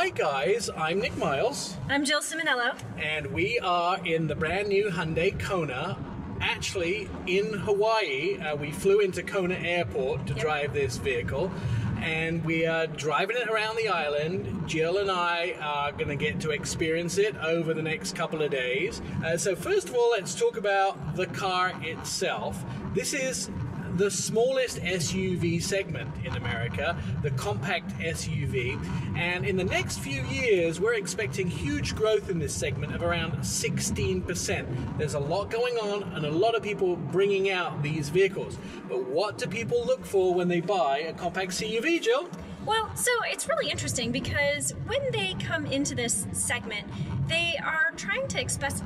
Hi guys, I'm Nick Miles. I'm Jill Ciminello. And we are in the brand new Hyundai Kona. Actually, in Hawaii, we flew into Kona Airport to drive this vehicle. And we are driving it around the island. Jill and I are going to get to experience it over the next couple of days. So first of all, let's talk about the car itself. This is the smallest SUV segment in America, the compact SUV, and in the next few years we're expecting huge growth in this segment of around 16%. There's a lot going on and a lot of people bringing out these vehicles. But what do people look for when they buy a compact CUV, Jill? Well, so it's really interesting because when they come into this segment, they are trying to express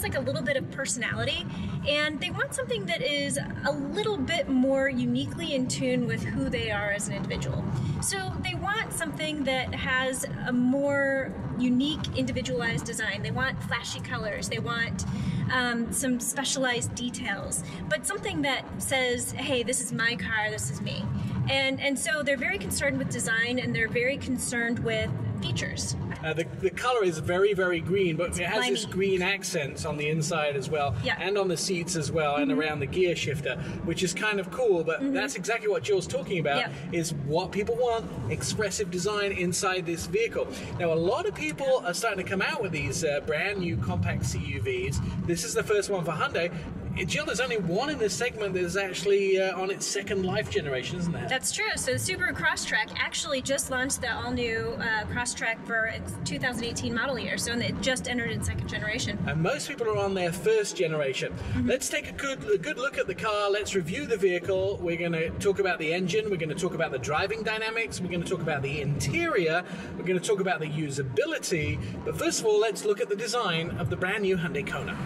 like a little bit of personality, and they want something that is a little bit more uniquely in tune with who they are as an individual. So they want something that has a more unique, individualized design. They want flashy colors. They want some specialized details, but something that says, hey, this is my car, this is me. And so they're very concerned with design, and they're very concerned with features. The color is very, very green, but it has slimy. this green accents on the inside as well, and on the seats as well, and around the gear shifter, which is kind of cool, but that's exactly what Jill's talking about, is what people want, expressive design inside this vehicle. Now, a lot of people are starting to come out with these brand new compact CUVs. This is the first one for Hyundai. Jill, there's only one in this segment that is actually on its second life generation, isn't there? That's true. So the Subaru Crosstrek actually just launched the all-new Crosstrek for its 2018 model year, so it just entered its second generation. And most people are on their first generation. Let's take a good look at the car. Let's review the vehicle. We're going to talk about the engine. We're going to talk about the driving dynamics. We're going to talk about the interior. We're going to talk about the usability. But first of all, let's look at the design of the brand new Hyundai Kona.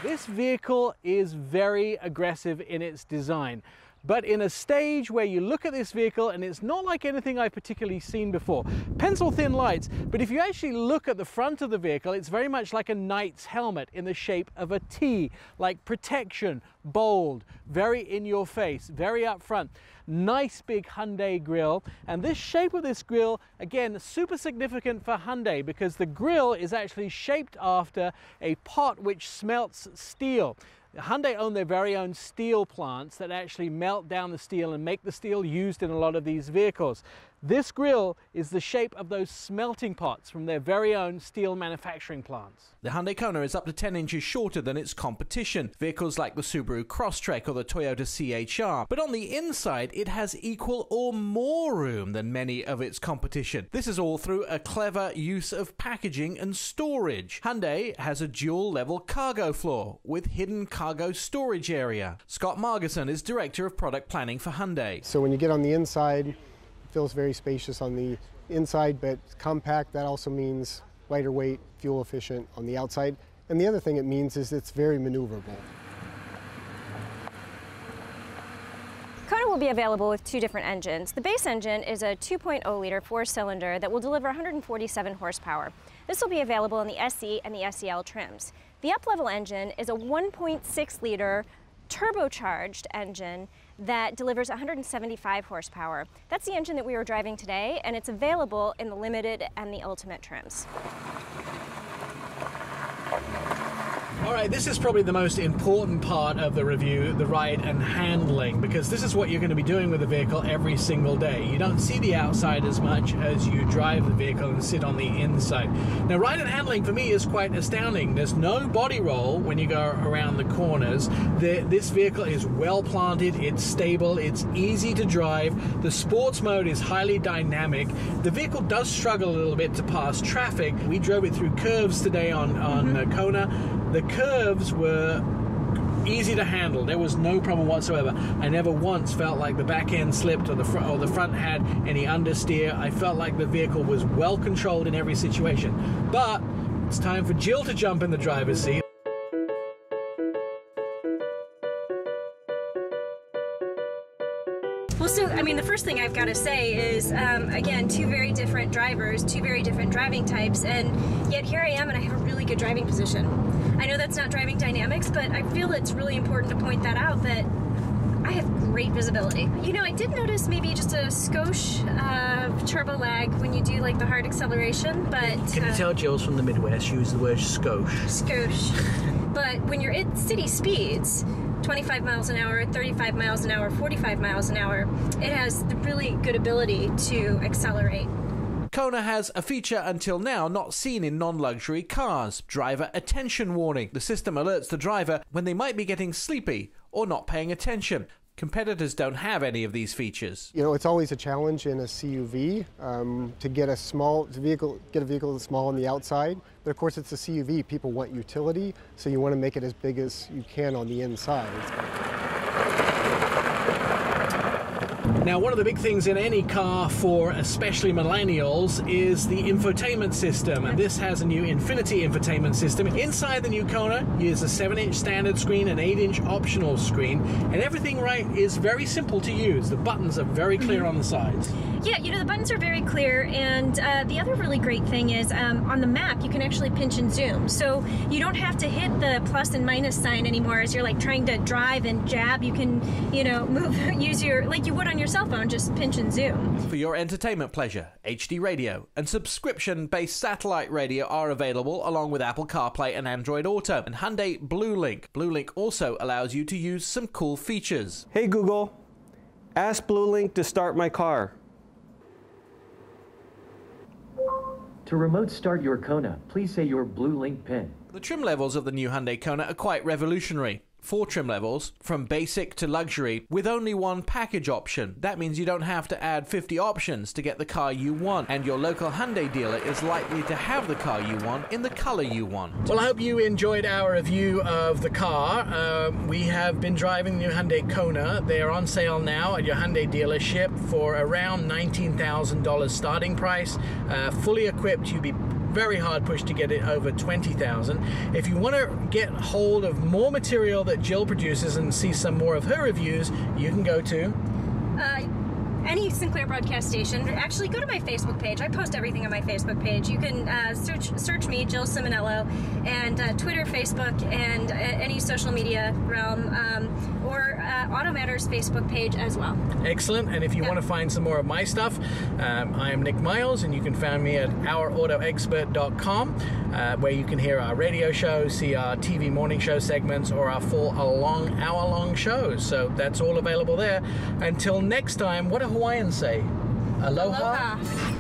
This vehicle is very aggressive in its design, but in a stage where you look at this vehicle and it's not like anything I've particularly seen before. Pencil thin lights, but if you actually look at the front of the vehicle, it's very much like a knight's helmet in the shape of a T, like protection, bold, very in your face, very up front. Nice big Hyundai grille, and this shape of this grille, again, super significant for Hyundai because the grille is actually shaped after a pot which smelts steel. Hyundai own their very own steel plants that actually melt down the steel and make the steel used in a lot of these vehicles. This grille is the shape of those smelting pots from their very own steel manufacturing plants. The Hyundai Kona is up to 10 inches shorter than its competition, vehicles like the Subaru Crosstrek or the Toyota CHR. But on the inside, it has equal or more room than many of its competition. This is all through a clever use of packaging and storage. Hyundai has a dual-level cargo floor with hidden cargo storage area. Scott Margerson is Director of Product Planning for Hyundai. So when you get on the inside, feels very spacious on the inside, but compact. That also means lighter weight, fuel efficient on the outside. And the other thing it means is it's very maneuverable. Kona will be available with two different engines. The base engine is a 2.0-liter four-cylinder that will deliver 147 horsepower. This will be available in the SE and the SEL trims. The up-level engine is a 1.6-liter turbocharged engine that delivers 175 horsepower. That's the engine that we are driving today, and it's available in the Limited and the Ultimate trims. All right, this is probably the most important part of the review, the ride and handling, because this is what you're going to be doing with the vehicle every single day. You don't see the outside as much as you drive the vehicle and sit on the inside. Now, ride and handling for me is quite astounding. There's no body roll when you go around the corners. This vehicle is well planted, it's stable, it's easy to drive. The sports mode is highly dynamic. The vehicle does struggle a little bit to pass traffic. We drove it through curves today on Kona. The curves were easy to handle. There was no problem whatsoever. I never once felt like the back end slipped or the front had any understeer. I felt like the vehicle was well controlled in every situation. But it's time for Jill to jump in the driver's seat. Well, so, I mean, the first thing I've got to say is, again, two very different drivers, two very different driving types, and yet here I am and I have a really good driving position. I know that's not driving dynamics, but I feel it's really important to point that out, that I have great visibility. You know, I did notice maybe just a skosh of turbo lag when you do like the hard acceleration, but... Can you tell Jill's from the Midwest? She used the word skosh. Skosh. But when you're at city speeds, 25 miles an hour, 35 miles an hour, 45 miles an hour, it has the really good ability to accelerate. Kona has a feature until now not seen in non-luxury cars: driver attention warning. The system alerts the driver when they might be getting sleepy or not paying attention. Competitors don't have any of these features. You know, it's always a challenge in a CUV to get a vehicle that's small on the outside. But of course, it's a CUV. People want utility, so you want to make it as big as you can on the inside. Now, one of the big things in any car for especially millennials is the infotainment system, and this has a new Infinity infotainment system. Inside the new Kona is a 7-inch standard screen, an 8-inch optional screen, and everything is very simple to use. The buttons are very clear on the sides. Yeah, you know, the buttons are very clear, and the other really great thing is on the map you can actually pinch and zoom, so you don't have to hit the plus and minus sign anymore as you're like trying to drive and jab. You can, you know, use your, like you would on your cell phone, just pinch and zoom. For your entertainment pleasure, HD radio and subscription-based satellite radio are available along with Apple CarPlay and Android Auto, and Hyundai BlueLink. BlueLink also allows you to use some cool features. Hey Google, ask BlueLink to start my car. To remote start your Kona, please say your BlueLink PIN. The trim levels of the new Hyundai Kona are quite revolutionary. 4 trim levels, from basic to luxury, with only one package option. That means you don't have to add 50 options to get the car you want, and your local Hyundai dealer is likely to have the car you want in the color you want. Well, I hope you enjoyed our review of the car. We have been driving the new Hyundai Kona. They are on sale now at your Hyundai dealership for around $19,000 starting price. Fully equipped, you'd be very hard pushed to get it over $20,000. If you want to get hold of more material that Jill produces and see some more of her reviews, you can go to any Sinclair broadcast station. Actually, go to my Facebook page. I post everything on my Facebook page. You can search me, Jill Simonello, and Twitter, Facebook, and any social media realm, or Auto Matters Facebook page as well. Excellent. And if you want to find some more of my stuff, I am Nick Miles, and you can find me at OurAutoExpert.com, where you can hear our radio show, see our TV morning show segments, or our full hour-long shows. So that's all available there. Until next time, what do Hawaiians say? Aloha. Aloha.